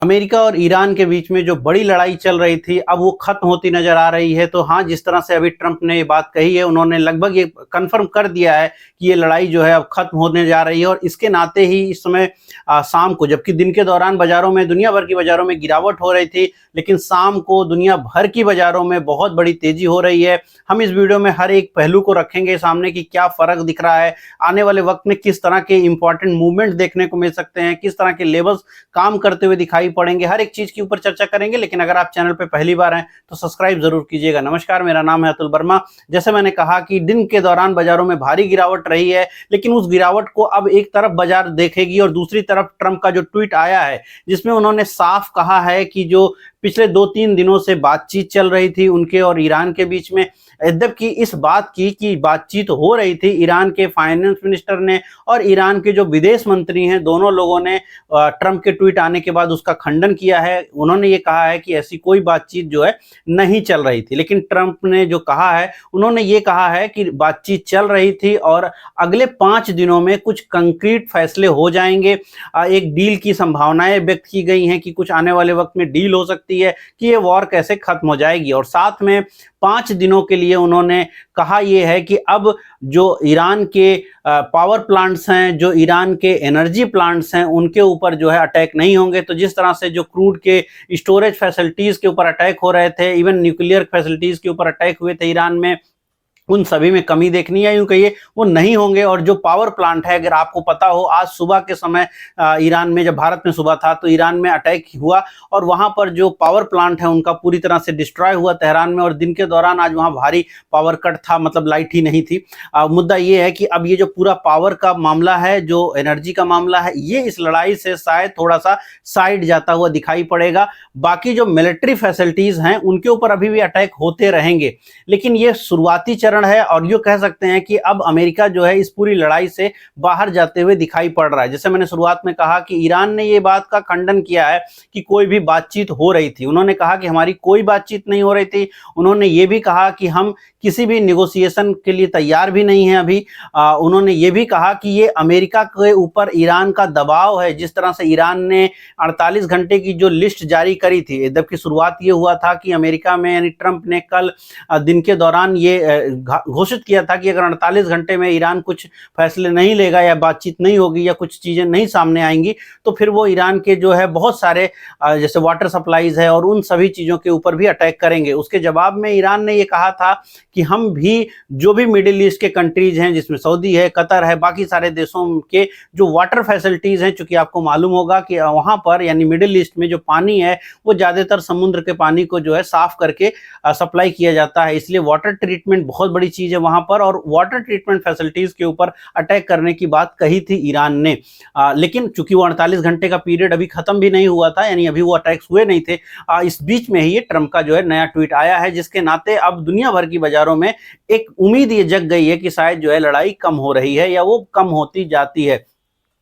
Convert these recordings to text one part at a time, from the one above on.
America और Iran के बीच में जो बड़ी लड़ाई चल रही थी, अब वो खत्म होती नजर आ रही है। तो हाँ, जिस तरह से अभी ट्रंप ने ये बात कही है, उन्होंने लगभग ये कंफर्म कर दिया है कि ये लड़ाई जो है अब खत्म होने जा रही है। और इसके नाते ही इस समय शाम को, जबकि दिन के दौरान बाजारों में, दुनिया भर की बाजारों में गिरावट हो रही थी, लेकिन शाम को दुनिया भर की बाजारों में बहुत बड़ी तेजी हो रही है। हम इस वीडियो में हर एक पहलू को रखेंगे सामने कि क्या फर्क दिख रहा है, आने वाले वक्त में किस तरह के इंपॉर्टेंट मूवमेंट देखने को मिल सकते हैं, किस तरह के लेवल्स काम करते हुए दिखाई पड़ेंगे, हर एक चीज के ऊपर चर्चा करेंगे। लेकिन अगर आप चैनल पे पहली बार हैं तो सब्सक्राइब जरूर कीजिएगा। नमस्कार, मेरा नाम है अतुल वर्मा। जैसे मैंने कहा कि दिन के दौरान बाजारों में भारी गिरावट रही है, लेकिन उस गिरावट को अब एक तरफ बाजार देखेगी और दूसरी तरफ ट्रंप का जो ट्वीट आया है, जिसमें उन्होंने साफ कहा है कि जो पिछले 2-3 दिनों से बातचीत चल रही थी उनके और ईरान के बीच में, यद्यपि इस बात की कि बातचीत हो रही थी, ईरान के फाइनेंस मिनिस्टर ने और ईरान के जो विदेश मंत्री हैं, दोनों लोगों ने ट्रंप के ट्वीट आने के बाद उसका खंडन किया है। उन्होंने ये कहा है कि ऐसी कोई बातचीत जो है नहीं चल रही थी। लेकिन ट्रंप ने जो कहा है, उन्होंने ये कहा है कि बातचीत चल रही थी और अगले 5 दिनों में कुछ कंक्रीट फैसले हो जाएंगे। एक डील की संभावनाएं व्यक्त की गई हैं कि कुछ आने वाले वक्त में डील हो सकती है कि ये वॉर कैसे खत्म हो जाएगी। और साथ में 5 दिनों के लिए उन्होंने कहा यह है कि अब जो ईरान के पावर प्लांट्स हैं, जो ईरान के एनर्जी प्लांट्स हैं, उनके ऊपर जो है अटैक नहीं होंगे। तो जिस तरह से जो क्रूड के स्टोरेज फैसिलिटीज के ऊपर अटैक हो रहे थे, इवन न्यूक्लियर फैसिलिटीज के ऊपर अटैक हुए थे ईरान में, उन सभी में कमी देखनी है। यूं कहिए वो नहीं होंगे। और जो पावर प्लांट है, अगर आपको पता हो, आज सुबह के समय ईरान में, जब भारत में सुबह था तो ईरान में अटैक हुआ और वहां पर जो पावर प्लांट है उनका पूरी तरह से डिस्ट्रॉय हुआ तेहरान में। और दिन के दौरान आज वहां भारी पावर कट था, मतलब लाइट ही नहीं थी। मुद्दा ये है कि अब ये जो पूरा पावर का मामला है, जो एनर्जी का मामला है, ये इस लड़ाई से शायद थोड़ा सा साइड जाता हुआ दिखाई पड़ेगा। बाकी जो मिलिट्री फैसिलिटीज हैं उनके ऊपर अभी भी अटैक होते रहेंगे, लेकिन ये शुरुआती चरण है। और ये कह सकते हैं कि अब अमेरिका जो है इस पूरी लड़ाई से बाहर जाते हुए दिखाई पड़ रहा है। जैसे मैंने शुरुआत में कहा कि ईरान ने ये बात का खंडन किया है कि कोई भी बातचीत हो रही थी। उन्होंने कहा कि हमारी कोई बातचीत नहीं हो रही थी। उन्होंने ये भी कहा कि हम किसी भी निगोशिएशन के लिए तैयार भी नहीं है अभी। उन्होंने ये भी कहा कि ये अमेरिका के ऊपर ईरान का दबाव है। जिस तरह से ईरान ने 48 घंटे की जो लिस्ट जारी करी थी, जबकि शुरुआत ये हुआ था कि अमेरिका में, यानी ट्रंप ने कल दिन के दौरान ये घोषित किया था कि अगर 48 घंटे में ईरान कुछ फैसले नहीं लेगा या बातचीत नहीं होगी या कुछ चीजें नहीं सामने आएंगी, तो फिर वो ईरान के जो है बहुत सारे जैसे वाटर सप्लाईज है और उन सभी चीजों के ऊपर भी अटैक करेंगे। उसके जवाब में ईरान ने ये कहा था कि हम भी जो भी मिडिल ईस्ट के कंट्रीज हैं, जिसमें सऊदी है, कतर है, बाकी सारे देशों के जो वाटर फैसिलिटीज हैं, चूंकि आपको मालूम होगा कि वहां पर, यानी मिडिल ईस्ट में जो पानी है वो ज्यादातर समुद्र के पानी को जो है साफ करके सप्लाई किया जाता है, इसलिए वाटर ट्रीटमेंट बहुत बड़ी चीज है वहां पर। और वाटर ट्रीटमेंट फैसिलिटीज के ऊपर अटैक करने की बात कही थी ईरान ने। लेकिन चूंकि वो 48 घंटे का पीरियड अभी खत्म भी नहीं हुआ था, यानी अभी वो अटैक्स हुए नहीं थे, इस बीच में ही ये ट्रंप का जो है नया ट्वीट आया है, जिसके नाते अब दुनिया भर की बाजारों में एक उम्मीद ये जग गई है कि शायद जो है लड़ाई कम हो रही है या वो कम होती जाती है।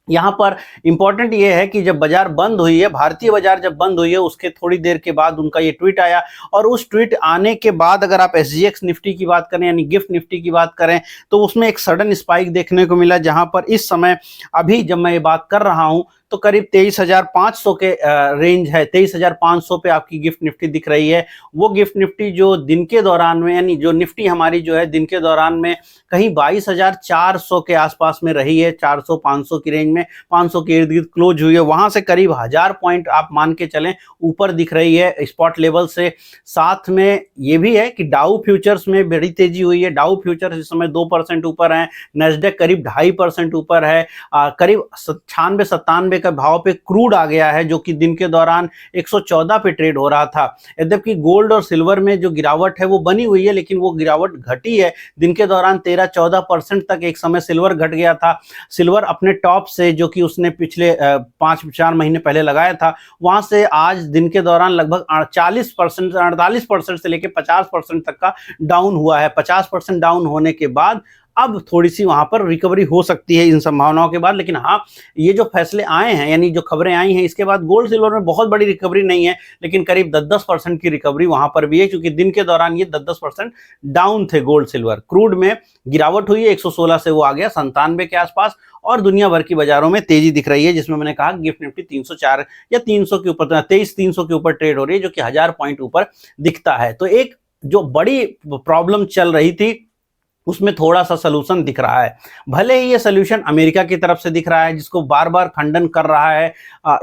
यहाँ पर इंपॉर्टेंट ये है कि जब बाजार बंद हुई है, भारतीय बाजार जब बंद हुई है, उसके थोड़ी देर के बाद उनका ये ट्वीट आया। और उस ट्वीट आने के बाद अगर आप एसजीएक्स निफ्टी की बात करें, यानी गिफ्ट निफ्टी की बात करें, तो उसमें एक सडन स्पाइक देखने को मिला, जहां पर इस समय अभी जब मैं ये बात कर रहा हूं तो करीब 23,500 के रेंज है। 23,500 पे आपकी गिफ्ट निफ्टी दिख रही है। वो गिफ्ट निफ्टी जो दिन के दौरान में, यानी जो निफ्टी हमारी जो है दिन के दौरान में कहीं 22,400 के आसपास में रही है, 400-500 की रेंज में, 500 के इर्द गिर्द क्लोज हुई है। वहां से करीब 1000 पॉइंट आप मान के चलें ऊपर दिख रही है स्पॉट लेवल से। साथ में ये भी है कि डाउ फ्यूचर्स में बड़ी तेजी हुई है। डाउ फ्यूचर्स इस समय 2% ऊपर है, नेस्डेक करीब 2.5% ऊपर है, करीब 96-97 का भाव पे क्रूड आ गया है, जो कि दिन के दौरान 114 पे ट्रेड हो रहा था। यद्यपि गोल्ड और सिल्वर में जो गिरावट है वो बनी हुई है, लेकिन वो गिरावट घटी है। दिन के दौरान 13-14% तक एक समय सिल्वर घट गया था। सिल्वर अपने टॉप से, जो कि उसने पिछले 5-4 महीने पहले लगाया था, वहां से आज दिन के दौरान लगभग 40%, 48% से लेकर 50% तक का डाउन हुआ है। 50% डाउन होने के बाद अब थोड़ी सी वहां पर रिकवरी हो सकती है इन संभावनाओं के बाद। लेकिन हाँ, ये जो फैसले आए हैं यानी जो खबरें आई हैं इसके बाद गोल्ड सिल्वर में बहुत बड़ी रिकवरी नहीं है, लेकिन करीब 10-10% की रिकवरी वहां पर भी है, क्योंकि दिन के दौरान ये 10-10% डाउन थे गोल्ड सिल्वर। क्रूड में गिरावट हुई है, 116 से वो आ गया 97 के आसपास, और दुनिया भर की बाजारों में तेजी दिख रही है, जिसमें मैंने कहा गिफ्ट निफ्टी 304 या 300 के ऊपर, 23-300 के ऊपर ट्रेड हो रही है, जो कि 1000 पॉइंट ऊपर दिखता है। तो एक जो बड़ी प्रॉब्लम चल रही थी उसमें थोड़ा सा सलूशन दिख रहा है। भले ही ये सलूशन अमेरिका की तरफ से दिख रहा है, जिसको बार बार खंडन कर रहा है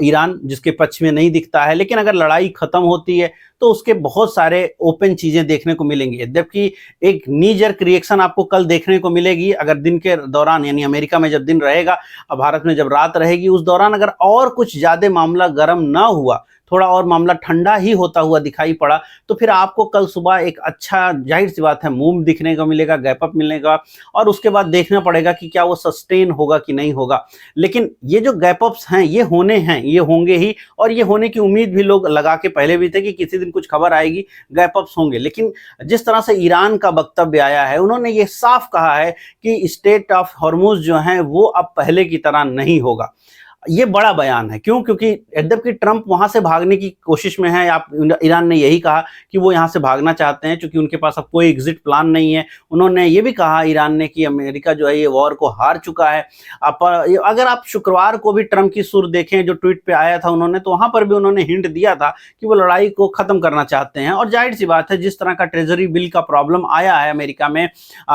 ईरान, जिसके पक्ष में नहीं दिखता है, लेकिन अगर लड़ाई खत्म होती है तो उसके बहुत सारे ओपन चीजें देखने को मिलेंगी। जबकि एक नी जर्क रिएक्शन आपको कल देखने को मिलेगी अगर दिन के दौरान, यानी अमेरिका में जब दिन रहेगा और भारत में जब रात रहेगी, उस दौरान अगर और कुछ ज्यादा मामला गर्म ना हुआ, थोड़ा और मामला ठंडा ही होता हुआ दिखाई पड़ा, तो फिर आपको कल सुबह एक अच्छा, जाहिर सी बात है, मूव दिखने को मिलेगा, गैप अप मिलेगा, और उसके बाद देखना पड़ेगा कि क्या वो सस्टेन होगा कि नहीं होगा। लेकिन ये जो गैप अप्स हैं ये होने हैं, ये होंगे ही, और ये होने की उम्मीद भी लोग लगा के पहले भी थे कि किसी दिन कुछ खबर आएगी, गैप अप्स होंगे। लेकिन जिस तरह से ईरान का वक्तव्य आया है, उन्होंने ये साफ कहा है कि स्टेट ऑफ हॉर्मुज जो है वो अब पहले की तरह नहीं होगा। ये बड़ा बयान है। क्यों? क्योंकि यद्यपि ट्रंप वहां से भागने की कोशिश में है, आप ईरान ने यही कहा कि वो यहां से भागना चाहते हैं, क्योंकि उनके पास अब कोई एग्जिट प्लान नहीं है। उन्होंने ये भी कहा ईरान ने कि अमेरिका जो है ये वॉर को हार चुका है। अगर आप शुक्रवार को भी ट्रंप की सुर देखें जो ट्वीट पे आया था उन्होंने, तो वहां पर भी उन्होंने हिंट दिया था कि वो लड़ाई को खत्म करना चाहते हैं। और जाहिर सी बात है, जिस तरह का ट्रेजरी बिल का प्रॉब्लम आया है अमेरिका में,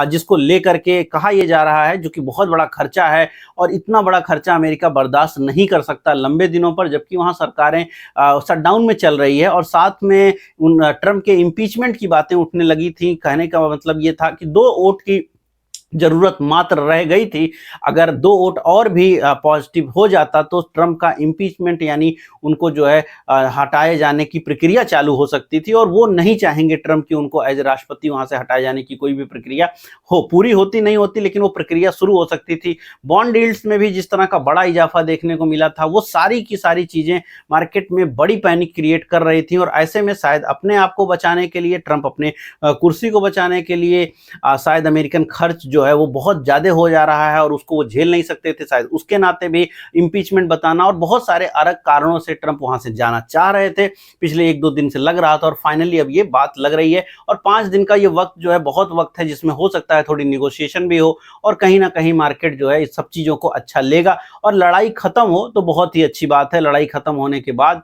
जिसको लेकर के कहा यह जा रहा है, जो कि बहुत बड़ा खर्चा है, और इतना बड़ा खर्चा अमेरिका बर्दाश्त नहीं कर सकता लंबे दिनों पर, जबकि वहां सरकारें शटडाउन में चल रही है। और साथ में उन ट्रंप के इम्पीचमेंट की बातें उठने लगी थी। कहने का मतलब ये था कि 2 वोट की जरूरत मात्र रह गई थी। अगर 2 वोट और भी पॉजिटिव हो जाता तो ट्रंप का इम्पीचमेंट, यानी उनको जो है हटाए जाने की प्रक्रिया चालू हो सकती थी, और वो नहीं चाहेंगे ट्रंप कि उनको एज राष्ट्रपति वहां से हटाए जाने की कोई भी प्रक्रिया हो। पूरी होती नहीं होती, लेकिन वो प्रक्रिया शुरू हो सकती थी। बॉन्ड यील्ड्स में भी जिस तरह का बड़ा इजाफा देखने को मिला था, वो सारी की सारी चीजें मार्केट में बड़ी पैनिक क्रिएट कर रही थी। और ऐसे में शायद अपने आप को बचाने के लिए, ट्रंप अपने कुर्सी को बचाने के लिए, शायद अमेरिकन खर्च जो है वो बहुत ज्यादा हो जा रहा है और उसको वो झेल नहीं सकते थे, शायद उसके नाते भी इंपीचमेंट बताना, और बहुत सारे अलग कारणों से ट्रंप वहां से जाना चाह रहे थे। पिछले 1-2 दिन से लग रहा था, और फाइनली अब ये बात लग रही है। और 5 दिन का ये वक्त जो है बहुत वक्त है, जिसमें हो सकता है थोड़ी निगोशिएशन भी हो, और कहीं ना कहीं मार्केट जो है इस सब चीजों को अच्छा लेगा। और लड़ाई खत्म हो तो बहुत ही अच्छी बात है। लड़ाई खत्म होने के बाद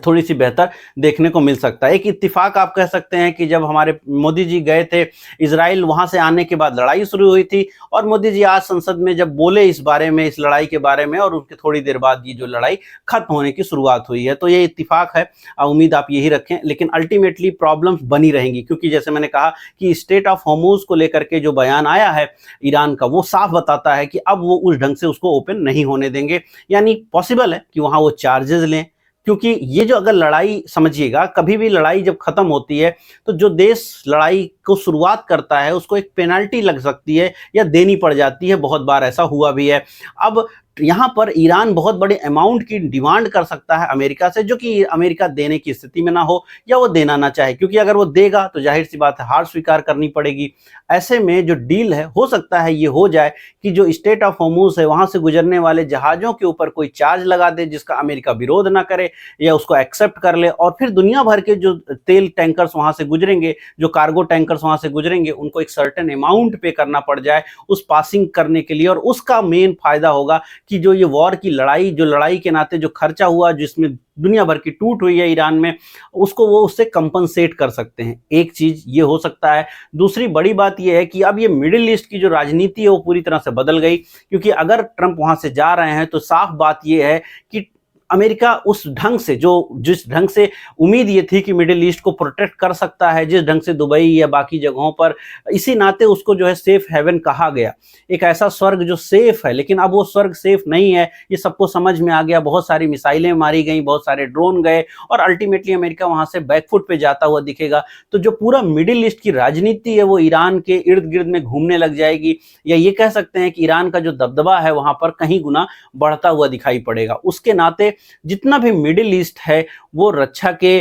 थोड़ी सी बेहतर देखने को मिल सकता है। एक इत्तिफाक आप कह सकते हैं कि जब हमारे मोदी जी गए थे इजराइल, वहां से आने के बाद लड़ाई शुरू हुई थी, और मोदी जी आज संसद में जब बोले इस बारे में, इस लड़ाई के बारे में, और उसके थोड़ी देर बाद ये जो लड़ाई खत्म होने की शुरुआत हुई है। तो ये इत्तिफाक है, उम्मीद आप यही रखें। लेकिन अल्टीमेटली प्रॉब्लम्स बनी रहेंगी, क्योंकि जैसे मैंने कहा कि स्टेट ऑफ हॉर्मुज को लेकर के जो बयान आया है ईरान का, वो साफ बताता है कि अब वो उस ढंग से उसको ओपन नहीं होने देंगे। यानी पॉसिबल है कि वहां वो चार्जेस लें, क्योंकि ये जो, अगर लड़ाई, समझिएगा, कभी भी लड़ाई जब खत्म होती है तो जो देश लड़ाई को शुरुआत करता है उसको एक पेनल्टी लग सकती है या देनी पड़ जाती है। बहुत बार ऐसा हुआ भी है। अब यहाँ पर ईरान बहुत बड़े अमाउंट की डिमांड कर सकता है अमेरिका से, जो कि अमेरिका देने की स्थिति में ना हो, या वो देना ना चाहे, क्योंकि अगर वो देगा तो जाहिर सी बात है हार स्वीकार करनी पड़ेगी। ऐसे में जो डील है, हो सकता है ये हो जाए कि जो स्टेट ऑफ हॉर्मुज है वहां से गुजरने वाले जहाजों के ऊपर कोई चार्ज लगा दे, जिसका अमेरिका विरोध ना करे या उसको एक्सेप्ट कर ले, और फिर दुनिया भर के जो तेल टैंकर्स वहां से गुजरेंगे, जो कार्गो टैंकर्स वहां से गुजरेंगे, उनको एक सर्टेन अमाउंट पे करना पड़ जाए उस पासिंग करने के लिए। और उसका मेन फायदा होगा कि जो ये वॉर की लड़ाई, जो लड़ाई के नाते जो खर्चा हुआ, जिसमें दुनिया भर की टूट हुई है ईरान में, उसको वो उससे कंपनसेट कर सकते हैं। एक चीज ये हो सकता है। दूसरी बड़ी बात ये है कि अब ये मिडिल ईस्ट की जो राजनीति है वो पूरी तरह से बदल गई, क्योंकि अगर ट्रंप वहां से जा रहे हैं तो साफ बात ये है कि अमेरिका उस ढंग से, जिस ढंग से उम्मीद ये थी कि मिडिल ईस्ट को प्रोटेक्ट कर सकता है, जिस ढंग से दुबई या बाकी जगहों पर, इसी नाते उसको जो है सेफ हेवन कहा गया, एक ऐसा स्वर्ग जो सेफ है। लेकिन अब वो स्वर्ग सेफ नहीं है, ये सबको समझ में आ गया। बहुत सारी मिसाइलें मारी गई, बहुत सारे ड्रोन गए, और अल्टीमेटली अमेरिका वहां से बैकफुट पे जाता हुआ दिखेगा। तो जो पूरा मिडिल ईस्ट की राजनीति है वो ईरान के इर्द गिर्द में घूमने लग जाएगी, या ये कह सकते हैं कि ईरान का जो दबदबा है वहां पर कहीं गुना बढ़ता हुआ दिखाई पड़ेगा। उसके नाते जितना भी मिडिल ईस्ट है वो रक्षा के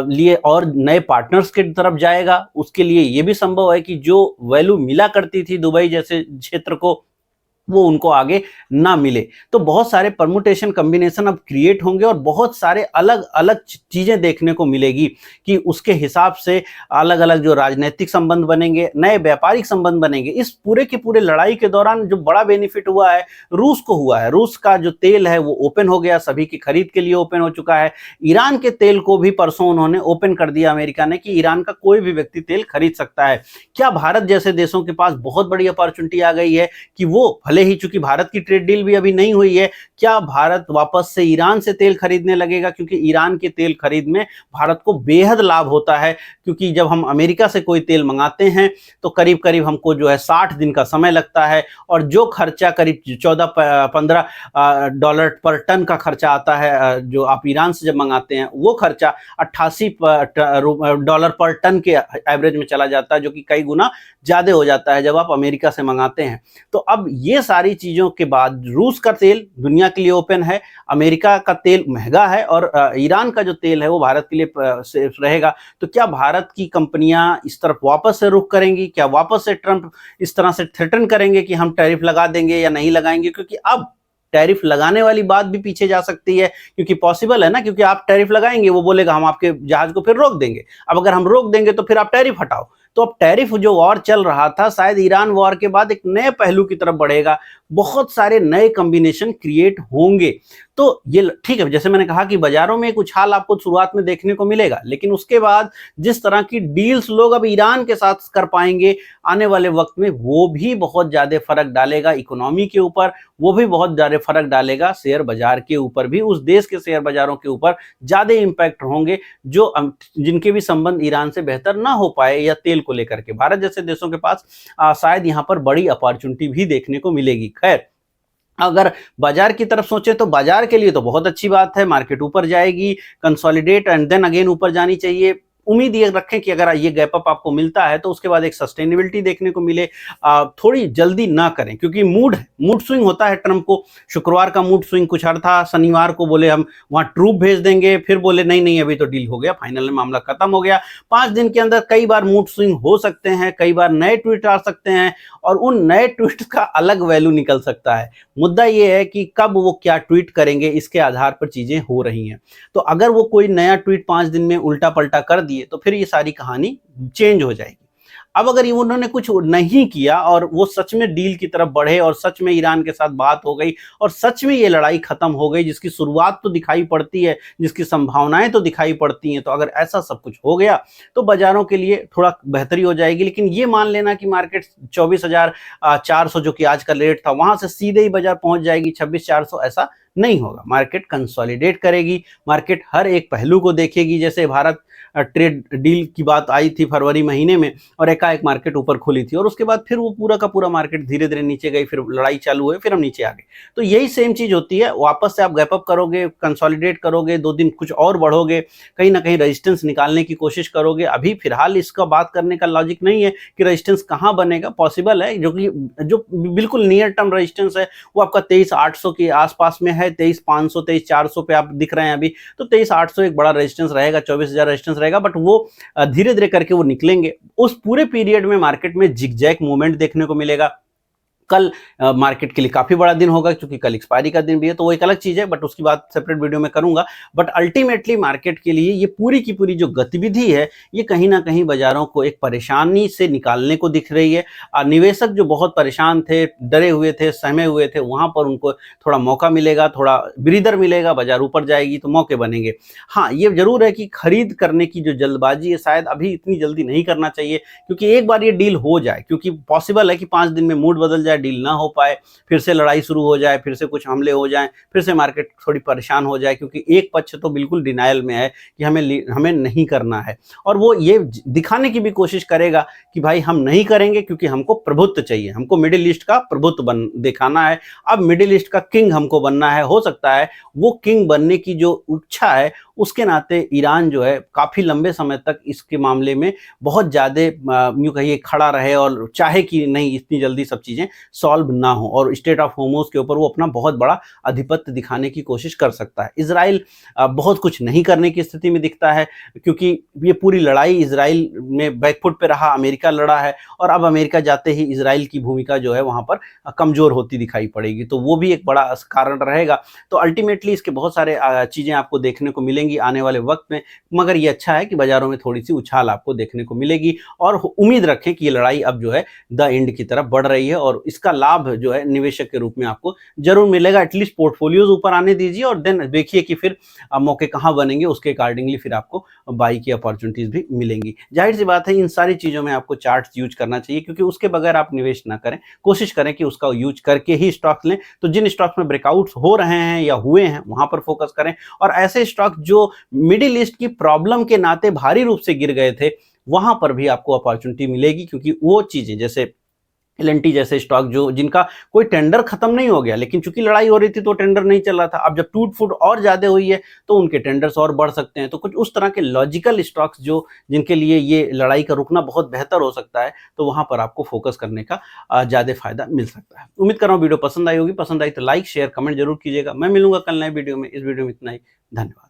लिए और नए पार्टनर्स की तरफ जाएगा। उसके लिए ये भी संभव है कि जो वैल्यू मिला करती थी दुबई जैसे क्षेत्र को, वो उनको आगे ना मिले। तो बहुत सारे परमुटेशन कॉम्बिनेशन अब क्रिएट होंगे और बहुत सारे अलग अलग चीजें देखने को मिलेगी कि उसके हिसाब से अलग अलग जो राजनीतिक संबंध बनेंगे, नए व्यापारिक संबंध बनेंगे। इस पूरे की पूरे लड़ाई के दौरान जो बड़ा बेनिफिट हुआ है रूस को हुआ है। रूस का जो तेल है वो ओपन हो गया, सभी की खरीद के लिए ओपन हो चुका है। ईरान के तेल को भी परसों उन्होंने ओपन कर दिया अमेरिका ने कि ईरान का कोई भी व्यक्ति तेल खरीद सकता है। क्या भारत जैसे देशों के पास बहुत बड़ी अपॉर्चुनिटी आ गई है कि वो भले ही, चूंकि भारत की ट्रेड डील भी अभी नहीं हुई है, क्या भारत वापस से ईरान से तेल खरीदने लगेगा? क्योंकि ईरान के तेल खरीद में भारत को बेहद लाभ होता है, क्योंकि जब हम अमेरिका से कोई तेल मंगाते हैं तो करीब करीब हमको जो है 60 दिन का समय लगता है, और जो खर्चा करीब 14-15 डॉलर पर टन का खर्चा आता है जो आप ईरान से जब मंगाते हैं, वो खर्चा 88 डॉलर पर टन के एवरेज में चला जाता है, जो कि कई गुना ज्यादा हो जाता है जब आप अमेरिका से मंगाते हैं। तो अब ये सारी चीजों के बाद रूस का तेल दुनिया के लिए ओपन है, अमेरिका का तेल महंगा है, और ईरान का जो तेल है वो भारत के लिए सेफ रहेगा। तो क्या भारत की कंपनियां इस तरफ वापस से रुख करेंगी? क्या वापस से ट्रंप इस तरह से थ्रेटन करेंगे कि हम टैरिफ लगा देंगे या नहीं लगाएंगे? क्योंकि अब टैरिफ लगाने वाली बात भी पीछे जा सकती है, क्योंकि पॉसिबल है ना, क्योंकि आप टैरिफ लगाएंगे, वो बोलेगा हम आपके जहाज को फिर रोक देंगे। अब अगर हम रोक देंगे तो फिर आप टैरिफ हटाओ। तो अब टैरिफ जो वॉर चल रहा था शायद ईरान वॉर के बाद एक नए पहलू की तरफ बढ़ेगा, बहुत सारे नए कॉम्बिनेशन क्रिएट होंगे। तो ये ठीक है, जैसे मैंने कहा कि बाजारों में एक उछाल आपको शुरुआत में देखने को मिलेगा, लेकिन उसके बाद जिस तरह की डील्स लोग अब ईरान के साथ कर पाएंगे आने वाले वक्त में, वो भी बहुत ज्यादा फर्क डालेगा इकोनॉमी के ऊपर, वो भी बहुत ज्यादा फर्क डालेगा शेयर बाजार के ऊपर भी। उस देश के शेयर बाजारों के ऊपर ज्यादा इंपैक्ट होंगे जो जिनके भी संबंध ईरान से बेहतर ना हो पाए या तेल को लेकर के। भारत जैसे देशों के पास शायद यहां पर बड़ी अपॉर्चुनिटी भी देखने को मिलेगी। खैर, अगर बाजार की तरफ सोचे तो बाजार के लिए तो बहुत अच्छी बात है, मार्केट ऊपर जाएगी, कंसोलिडेट एंड देन अगेन ऊपर जानी चाहिए। उम्मीद ये रखें कि अगर ये गैप अप आपको मिलता है तो उसके बाद एक सस्टेनेबिलिटी देखने को मिले। थोड़ी जल्दी ना करें, क्योंकि मूड स्विंग होता है ट्रंप को। शुक्रवार का मूड स्विंग कुछ और था, शनिवार को बोले हम वहां ट्रूप भेज देंगे, फिर बोले नहीं नहीं अभी तो डील हो गया, फाइनल में मामला खत्म हो गया। 5 दिन के अंदर कई बार मूड स्विंग हो सकते हैं, कई बार नए ट्वीट आ सकते हैं, और उन नए ट्वीट का अलग वैल्यू निकल सकता है। मुद्दा ये है कि कब वो क्या ट्वीट करेंगे, इसके आधार पर चीजें हो रही हैं। तो अगर वो कोई नया ट्वीट 5 दिन में उल्टा पलटा कर दिए तो फिर ये सारी कहानी चेंज हो जाएगी। अब अगर उन्होंने कुछ नहीं किया और वो सच में डील की तरफ बढ़े और सच में ईरान के साथ बात हो गई और सच में ये लड़ाई खत्म हो गई, जिसकी शुरुआत तो दिखाई पड़ती है, जिसकी संभावनाएं तो दिखाई पड़ती हैं, तो अगर ऐसा सब कुछ हो गया तो बाजारों के लिए थोड़ा बेहतरी हो जाएगी। लेकिन ये मान लेना कि मार्केट 24,400 जो कि आज का रेट था वहां से सीधे ही बाजार पहुंच जाएगी 26,400, ऐसा नहीं होगा। मार्केट कंसोलिडेट करेगी, मार्केट हर एक पहलू को देखेगी। जैसे भारत ट्रेड डील की बात आई थी फरवरी महीने में और एकाएक मार्केट ऊपर खुली थी, और उसके बाद फिर वो पूरा का पूरा मार्केट धीरे धीरे नीचे गई, फिर लड़ाई चालू हुई, फिर हम नीचे आ गए। तो यही सेम चीज होती है, वापस से आप गैप अप करोगे, कंसोलिडेट करोगे, 2 दिन कुछ और बढ़ोगे, कहीं ना कहीं रेजिस्टेंस निकालने की कोशिश करोगे। अभी फिलहाल इसका बात करने का लॉजिक नहीं है कि रेजिस्टेंस कहाँ बनेगा, पॉसिबल है जो बिल्कुल नियर टर्म रेजिस्टेंस है वो आपका 23,800 के आसपास में है, 23,500 23,400 पे आप दिख रहे हैं अभी। तो 23,800 एक बड़ा रेजिस्टेंस रहेगा, 24,000 रेजिस्टेंस रहेगा, बट वो धीरे धीरे करके वो निकलेंगे। उस पूरे पीरियड में मार्केट में जिगजैग मूवमेंट देखने को मिलेगा। कल मार्केट के लिए काफी बड़ा दिन होगा, क्योंकि कल एक्सपायरी का दिन भी है, तो वो एक अलग चीज है, बट उसकी बात सेपरेट वीडियो में करूंगा। बट अल्टीमेटली मार्केट के लिए ये पूरी की पूरी जो गतिविधि है ये कहीं ना कहीं बाजारों को एक परेशानी से निकालने को दिख रही है। निवेशक जो बहुत परेशान थे, डरे हुए थे, सहमे हुए थे, वहां पर उनको थोड़ा मौका मिलेगा, थोड़ा ब्रीदर मिलेगा, बाजार ऊपर जाएगी तो मौके बनेंगे। हाँ, ये जरूर है कि खरीद करने की जो जल्दबाजी है शायद अभी इतनी जल्दी नहीं करना चाहिए, क्योंकि एक बार ये डील हो जाए, क्योंकि पॉसिबल है कि 5 दिन में मूड बदल जाए, डील ना हो पाए, फिर से लड़ाई शुरू हो जाए, फिर से कुछ हमले हो जाएं, फिर से मार्केट थोड़ी परेशान हो जाए, क्योंकि एक पक्ष तो बिल्कुल डिनायल में है कि हमें नहीं करना है, और वो ये दिखाने की भी कोशिश करेगा कि भाई हम नहीं करेंगे क्योंकि हमको प्रभुत्व चाहिए, हमको मिडिल ईस्ट का प्रभुत्व दिखाना है। अब मिडिल ईस्ट का किंग हमको बनना है। हो सकता है वो किंग बनने की जो इच्छा है उसके नाते ईरान जो है काफ़ी लंबे समय तक इसके मामले में बहुत ज़्यादा यूँ कहिए खड़ा रहे और चाहे कि नहीं इतनी जल्दी सब चीज़ें सॉल्व ना हो और स्टेट ऑफ होर्मुज़ के ऊपर वो अपना बहुत बड़ा आधिपत्य दिखाने की कोशिश कर सकता है। इज़राइल बहुत कुछ नहीं करने की स्थिति में दिखता है क्योंकि ये पूरी लड़ाई इज़राइल में बैकफुट पे रहा, अमेरिका लड़ा है और अब अमेरिका जाते ही इज़राइल की भूमिका जो है वहाँ पर कमज़ोर होती दिखाई पड़ेगी। तो वो भी एक बड़ा कारण रहेगा। तो अल्टीमेटली इसके बहुत सारे चीज़ें आपको देखने को मिलेंगी आने वाले वक़्त में, मगर ये अच्छा है कि बाज़ारों में थोड़ी-सी उछाल आपको देखने को मिलेगी और उम्मीद रखें कि ये लड़ाई अब जो है द एंड की तरफ बढ़ रही है और इसका लाभ जो है निवेशक के रूप में आपको ज़रूर मिलेगा। एटलीस्ट पोर्टफोलियोज़ ऊपर आने दीजिए और देन देखिए कि फिर मौके कहाँ बनेंगे, उसके अकॉर्डिंगली फिर आपको बाई की अपॉर्चुनिटीज़ भी मिलेंगी। ज़ाहिर-सी बात है इन सारी चीज़ों में आपको चार्ट्स यूज़ करना चाहिए क्योंकि उसके बगैर आप निवेश ना करें। कोशिश करें कि उसका यूज़ करके ही स्टॉक्स लें। तो जिन स्टॉक्स में ब्रेकआउट्स हो रहे हैं या हुए हैं, वहाँ पर फोकस करें और ऐसे स्टॉक जो मिडिल ईस्ट की प्रॉब्लम के नाते भारी रूप से गिर गए थे, वहाँ पर भी आपको अपॉर्चुनिटी मिलेगी क्योंकि वो चीज़ें जैसे एल&टी जैसे स्टॉक जो जिनका कोई टेंडर खत्म नहीं हो गया, लेकिन चूंकि लड़ाई हो रही थी तो टेंडर नहीं चल रहा था। अब जब टूट-फूट और ज़्यादा हुई है तो उनके टेंडर्स और बढ़ सकते हैं। तो कुछ उस तरह के लॉजिकल स्टॉक्स जो जिनके लिए ये लड़ाई का रुकना बहुत बेहतर हो सकता है, तो वहाँ पर आपको फोकस करने का ज़्यादा फायदा मिल सकता है। उम्मीद कर रहा हूँ वीडियो पसंद आई होगी। पसंद आई तो लाइक, शेयर, कमेंट जरूर कीजिएगा। मैं मिलूंगा कल नए वीडियो में। इस वीडियो में इतना ही। धन्यवाद।